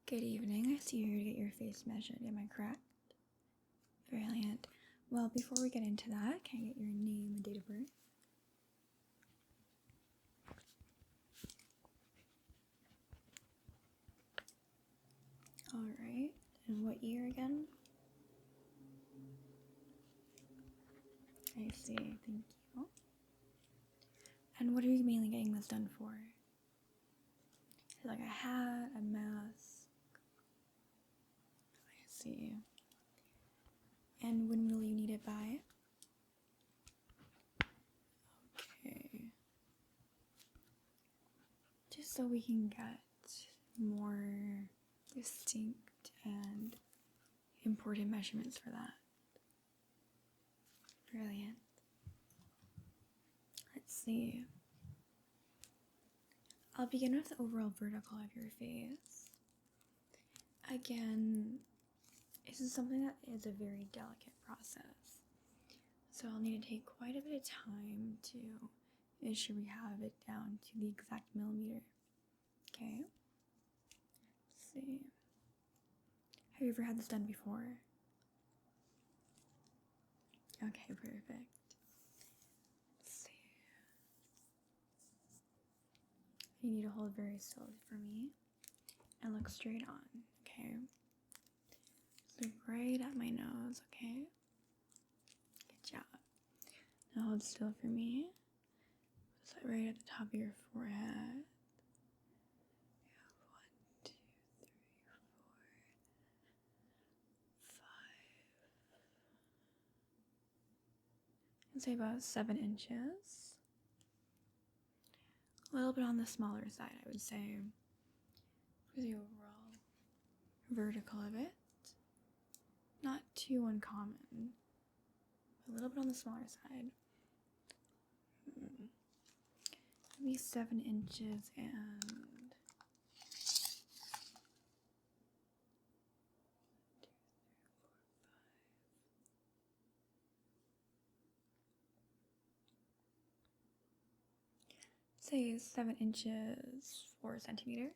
Good evening. I see you're here to get your face measured. Am I correct? Brilliant. Well, before we get into that, can I get your name and date of birth? Alright. And what year again? I see. Thank you. And what are you mainly getting this done for? Is it like a hat, a mask? I see. And when will you need it by? Okay. Just so we can get more distinct and important measurements for that. Brilliant. Let's see. I'll begin with the overall vertical of your face. Again, this is something that is a very delicate process. So I'll need to take quite a bit of time to ensure we have it down to the exact millimeter. Okay? Let's see. Have you ever had this done before? Okay, perfect. Let's see. You need to hold very still for me and look straight on, okay? Look right at my nose, okay? Good job. Now hold still for me. Set right at the top of your forehead. 1, 2, 3, 4, 5. I'd say about 7 inches. A little bit on the smaller side, I would say, for the overall vertical of it. Not too uncommon, but a little bit on the smaller side. Maybe 7 inches and 7 inches, 4 centimeters.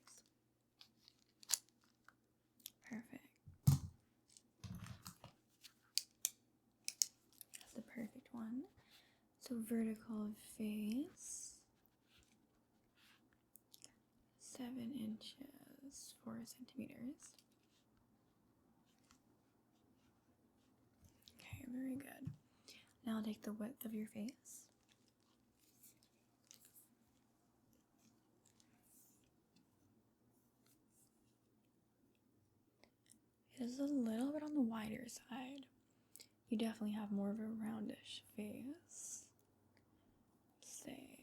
Perfect. That's the perfect one. So vertical face, 7 inches, 4 centimeters. Okay, very good. Now I'll take the width of your face. It is a little bit on the wider side. You definitely have more of a roundish face. Say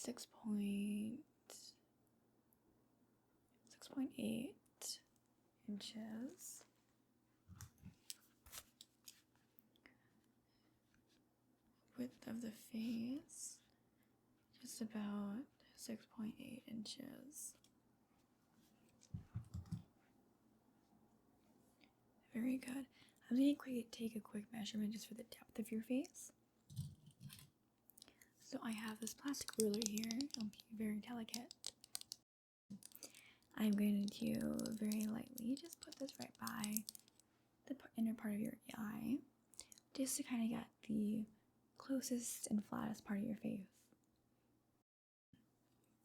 6.8 inches. Width of the face, just about 6.8 inches. Very good. I'm going to take a quick measurement just for the depth of your face. So I have this plastic ruler here. It'll be very delicate. I'm going to very lightly just put this right by the inner part of your eye, just to kind of get the closest and flattest part of your face.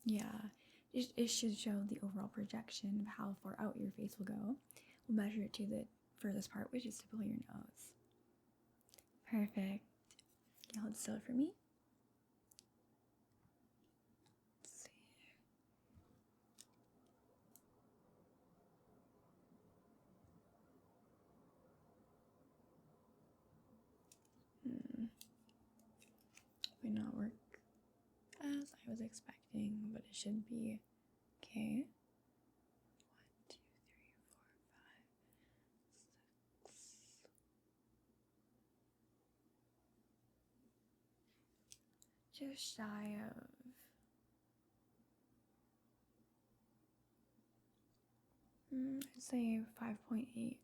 Yeah, it should show the overall projection of how far out your face will go. We'll measure it to the furthest part, which is typically your nose. Perfect. You hold still for me. Let's see. Might not work as I was expecting, but it should be okay. 1, 2, 3, 4, 5, 6. Just shy of I'd say 5.8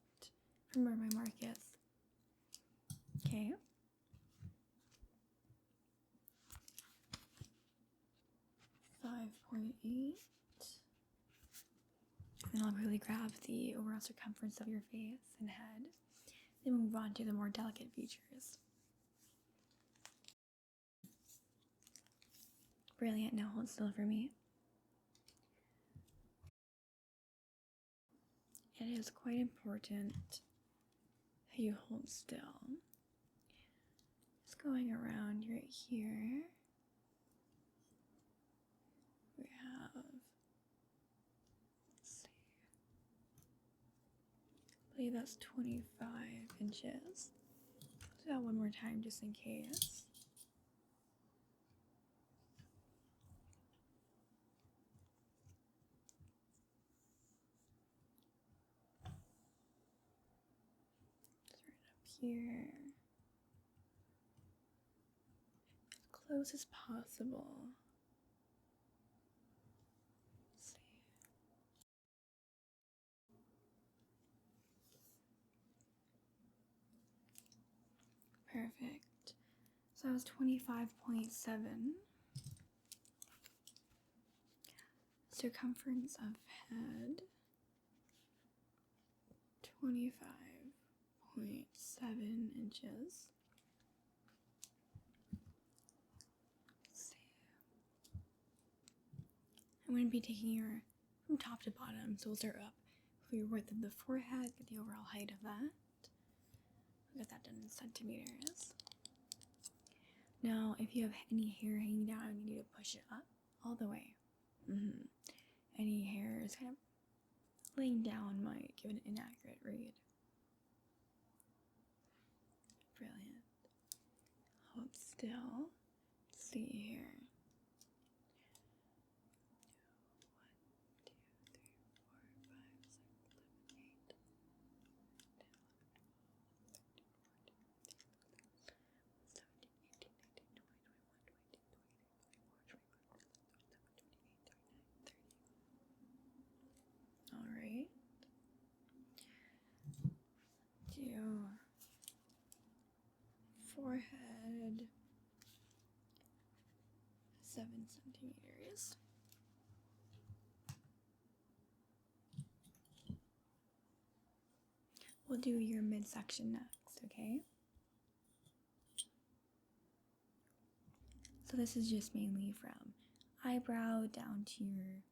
from where my mark is. Okay. 5.8. And I'll really grab the overall circumference of your face and head. Then move on to the more delicate features. Brilliant. Now hold still for me. It is quite important that you hold still. Just going around right here. We have, let's see, I believe that's 25 inches. Do that one more time just in case. Just right up here. As close as possible. Let's see. Perfect. So that was 25.7. Circumference of head, 25.7 inches. Let's see. I'm going to be taking your from top to bottom, so we'll start up for your width of the forehead, get the overall height of that. I'll get that done in centimeters. Now, if you have any hair hanging down, you need to push it up all the way. Any hair is kind of laying down might give an inaccurate read. Brilliant. Hold still. Let's see here. 4head, 7 centimeters. We'll do your midsection next, okay? So this is just mainly from eyebrow down to your,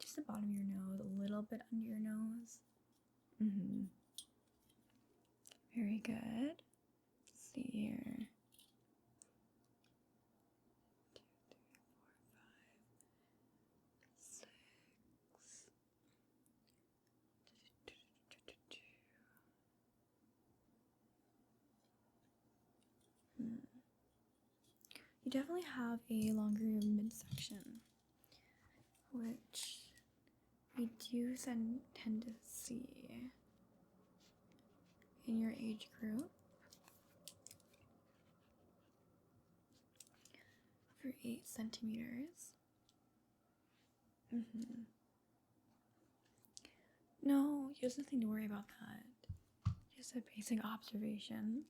just the bottom of your nose, a little bit under your nose. Very good. Let's see here. 2, 3, 4, 5, 6. You definitely have a longer midsection, which we do tend to see in your age group. For 8 centimeters. No, there's nothing to worry about that. Just a basic observation.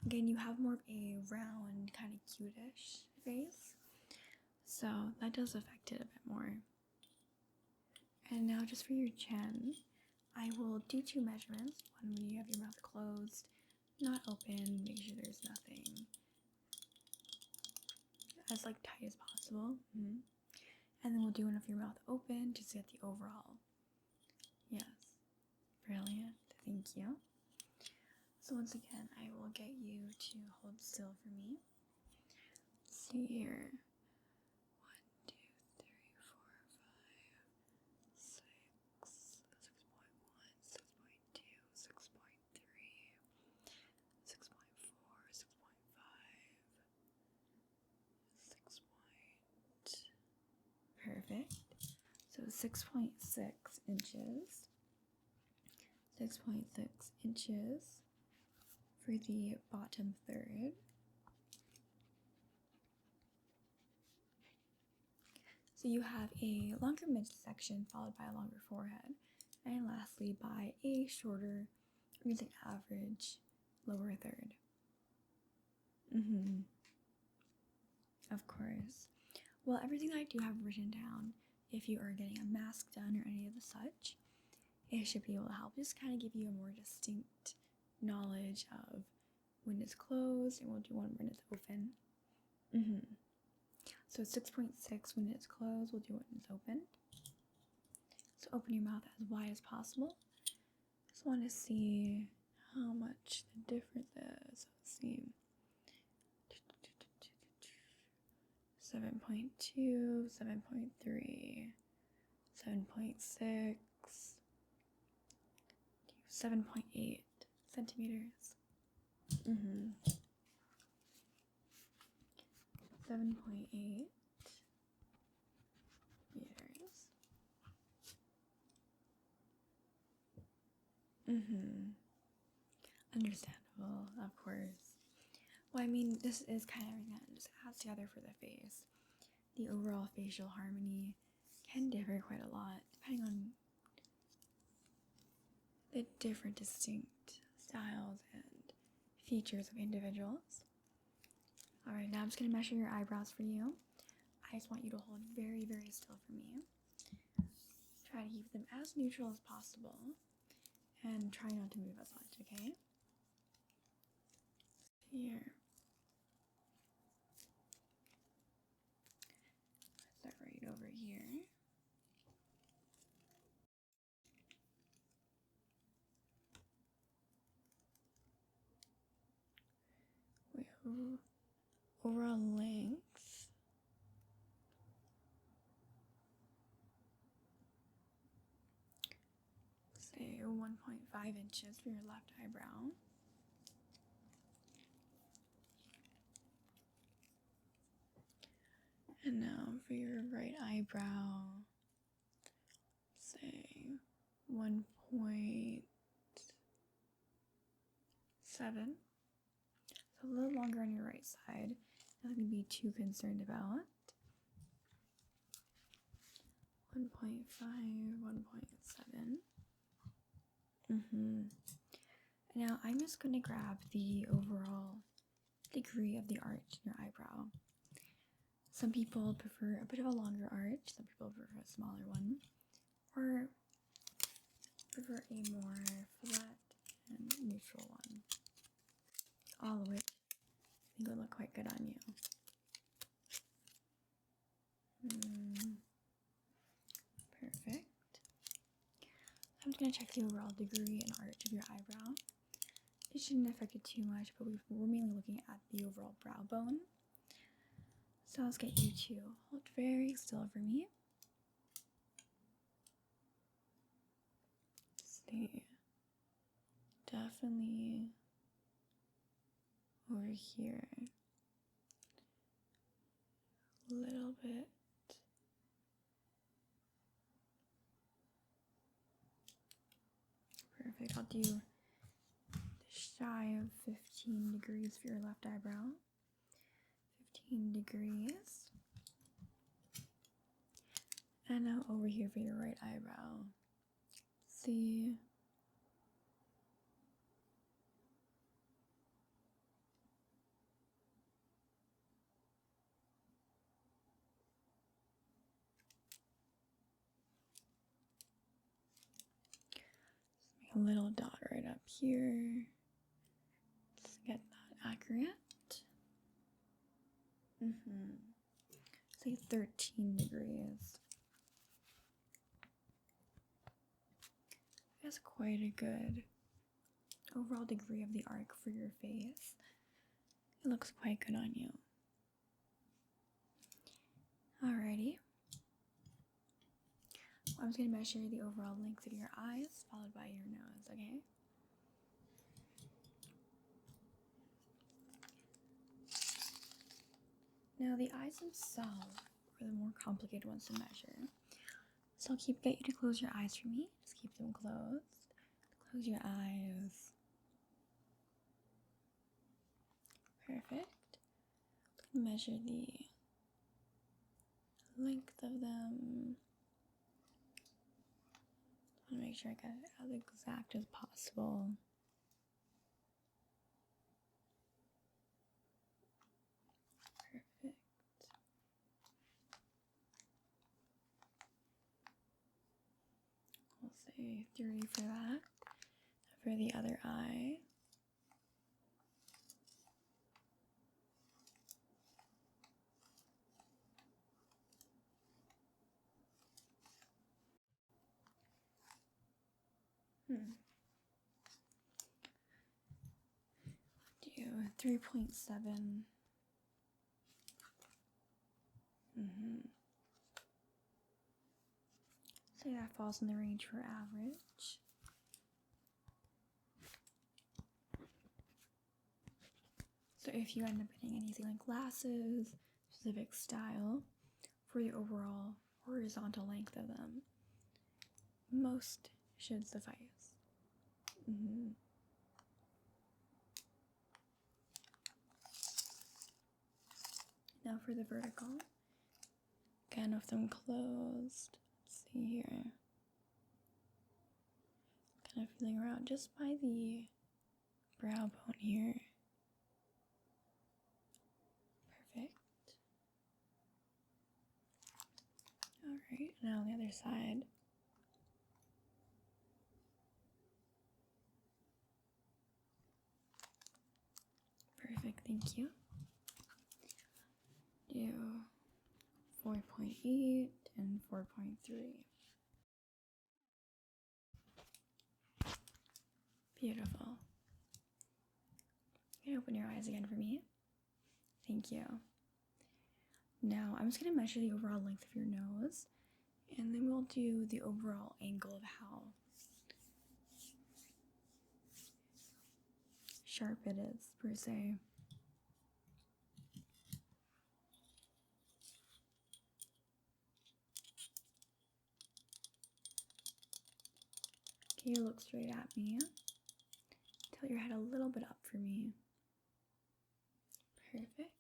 Again, you have more of a round, kind of cutish face, so that does affect it a bit more. And now just for your chin, I will do 2 measurements. One when you have your mouth closed, not open, make sure there's nothing. As like tight as possible. And then we'll do one of your mouth open just to get the overall. Yes. Brilliant. Thank you. So once again, I will get you to hold still for me. Let's see here. 1, 2, 3, 4, 5, 6, 6.1, 6.2, 6.3, 6.4, 6.5, 6. Perfect. So 6.6 inches. 6.6 inches for the bottom third. So you have a longer midsection followed by a longer forehead, and lastly by a shorter, or you can say average, lower third. Of course. Well, everything I do have written down, if you are getting a mask done or any of the such, it should be able to help. Just kind of give you a more distinct knowledge of when it's closed and we'll do one when it's open. So it's 6.6 when it's closed, we'll do it when it's open. So open your mouth as wide as possible. Just want to see how much the difference is. Let's see. 7.2, 7.3, 7.6, 7.8 centimeters. 7.8 meters. Understandable, of course. Well, I mean, this is kind of everything that just adds together for the face. The overall facial harmony can differ quite a lot depending on the different distinct styles and features of individuals. Alright, now I'm just going to measure your eyebrows for you. I just want you to hold very, very still for me. Try to keep them as neutral as possible and try not to move as much, okay? Here. Start right over here. We have overall length. Say 1.5 inches for your left eyebrow. And now for your right eyebrow, say 1.7. So a little longer on your right side. Nothing to be too concerned about. 1.5, 1.7. Now I'm just going to grab the overall degree of the arch in your eyebrow. Some people prefer a bit of a longer arch, some people prefer a smaller one, or prefer a more flat and neutral one. All of which I think would look quite good on you. Perfect. I'm just going to check the overall degree and arch of your eyebrow. It shouldn't affect it too much, but we're mainly looking at the overall brow bone. So let's get you to hold very still for me. Stay definitely over here. A little bit. Perfect. I'll do shy of 15 degrees for your left eyebrow. 15 degrees. And now over here for your right eyebrow. See? Just make a little dot right up here. Let's get that accurate. Say 13 degrees. That's quite a good overall degree of the arc for your face. It looks quite good on you. Alrighty. I'm just going to measure the overall length of your eyes, followed by your nose, okay? Now the eyes themselves are the more complicated ones to measure. So I'll get you to close your eyes for me. Just keep them closed. Close your eyes. Perfect. Measure the length of them. I want to make sure I get it as exact as possible. Perfect. say 3 for that. For the other eye. Do 3.7. Say that falls in the range for average. So if you end up getting anything like glasses, specific style, for the overall horizontal length of them, most should suffice. Now for the vertical, again with them closed, let's see here, kind of feeling around just by the brow bone here. Perfect. Alright, now on the other side. Perfect, thank you. Do 4.8 and 4.3. Beautiful. You can open your eyes again for me. Thank you. Now I'm just going to measure the overall length of your nose, and then we'll do the overall angle of how sharp it is, per se. Okay, look straight at me. Tilt your head a little bit up for me. Perfect.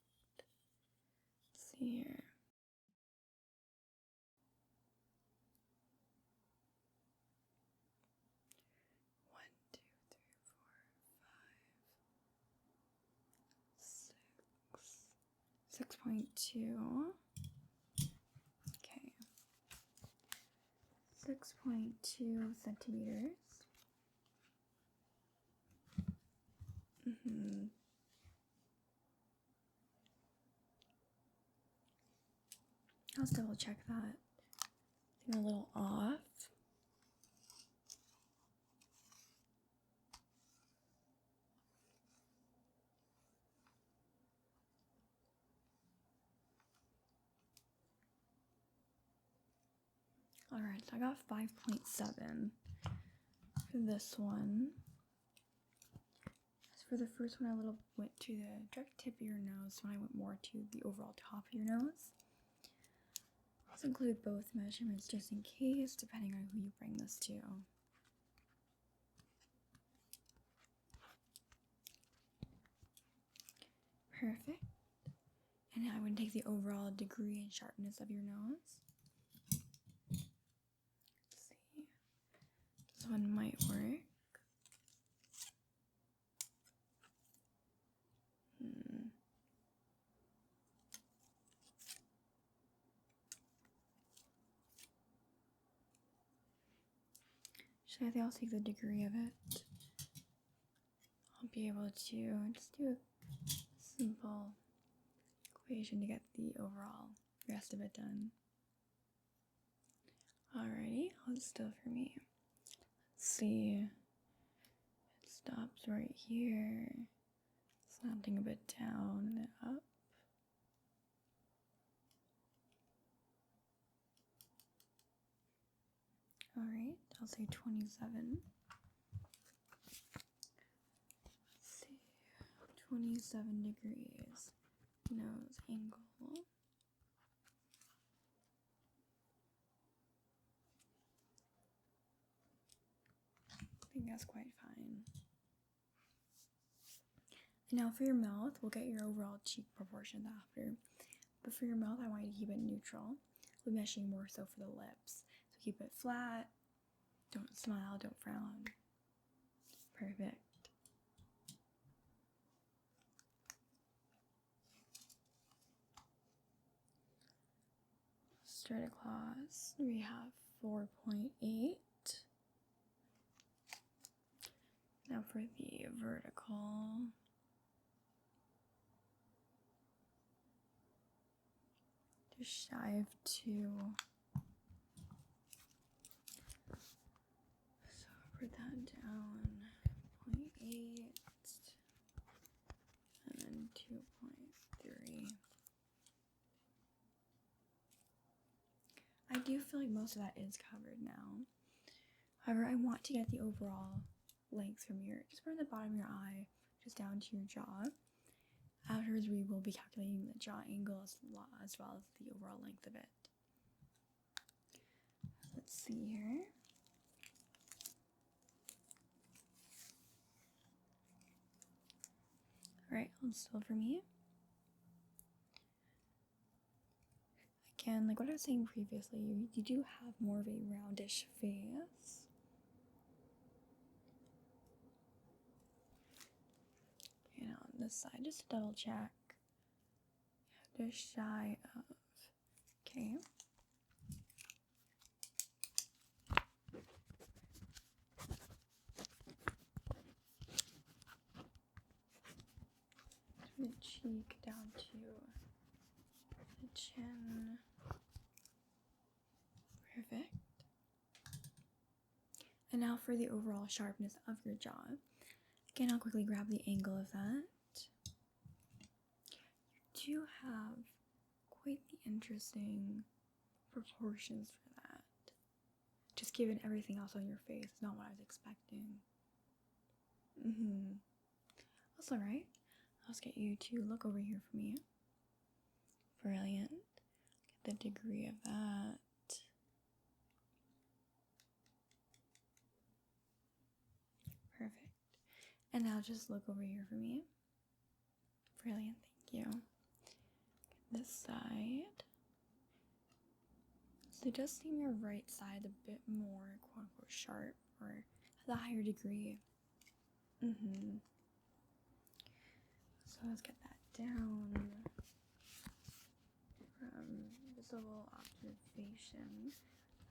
Let's see here. One, two, three, 4, 5, 6. 6.2. Okay. 6.2 centimeters. I'll just double check that. I think a little off. Alright, so I got 5.7 for this one. As for the first one, I went to the direct tip of your nose, when I went more to the overall top of your nose. Let's include both measurements just in case, depending on who you bring this to. Perfect. And now I'm going to take the overall degree and sharpness of your nose. Let's see. This one might work. I think I'll take the degree of it. I'll be able to just do a simple equation to get the overall rest of it done. Alrighty, hold still for me. Let's see. It stops right here, slanting a bit down and then up. Alright, I'll say 27. Let's see. 27 degrees. Nose angle. I think that's quite fine. And now for your mouth, we'll get your overall cheek proportions after. But for your mouth, I want you to keep it neutral. We're measuring more so for the lips. So keep it flat. Don't smile, don't frown. Perfect. Straight across, we have 4.8. vertical. Just shy of 2. So put that down, 0.8, and then 2.3. I do feel like most of that is covered now. However, I want to get the overall length from just from the bottom of your eye, just down to your jaw. Afterwards, we will be calculating the jaw angle as well as the overall length of it. Let's see here. Alright, hold still for me. Again, like what I was saying previously, you do have more of a roundish face. Okay, now on this side, just to double check. Just shy of, okay. The cheek down to the chin. Perfect. And now for the overall sharpness of your jaw. Again, I'll quickly grab the angle of that. You do have quite the interesting proportions for that. Just given everything else on your face, it's not what I was expecting. That's alright. I'll just get you to look over here for me. Brilliant. Get the degree of that. Perfect. And now just look over here for me. Brilliant, thank you. This side. So it does seem your right side a bit more quote unquote sharp or has a higher degree. So let's get that down from visible observation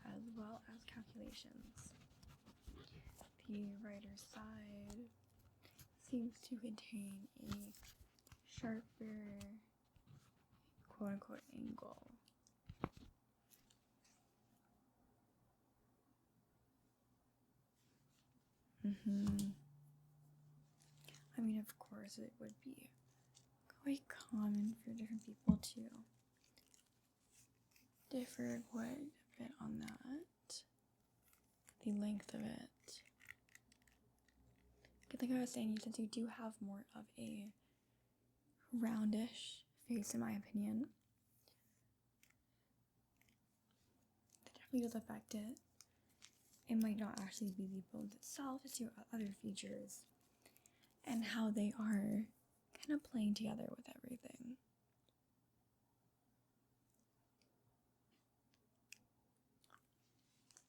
as well as calculations. The righter side seems to contain a sharper quote unquote angle. I mean, of course, it would be quite common for different people to differ quite a bit on that. The length of it. Like I was saying, since you do have more of a roundish face, in my opinion, that definitely does affect it. It might not actually be the bones itself, it's your other features and how they are kind of playing together with everything.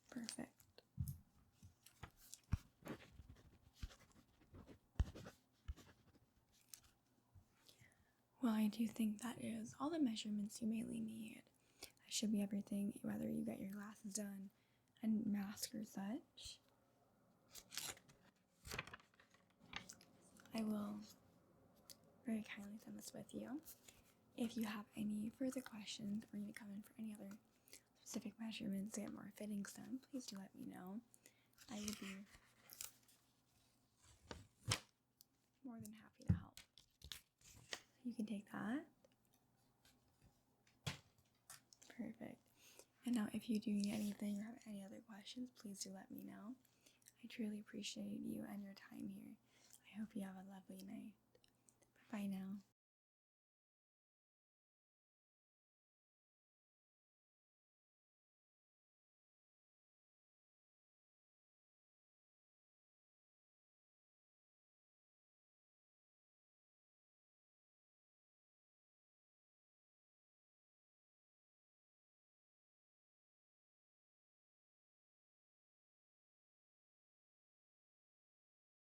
Perfect. Well, I do think that is all the measurements you mainly need. That should be everything, whether you get your glasses done and mask or such. I will very kindly send this with you. If you have any further questions or need to come in for any other specific measurements to get more fittings done, please do let me know. I would be more than happy to help. You can take that. Perfect. And now if you do need anything or have any other questions, please do let me know. I truly appreciate you and your time here. I hope you have a lovely night. Bye-bye now.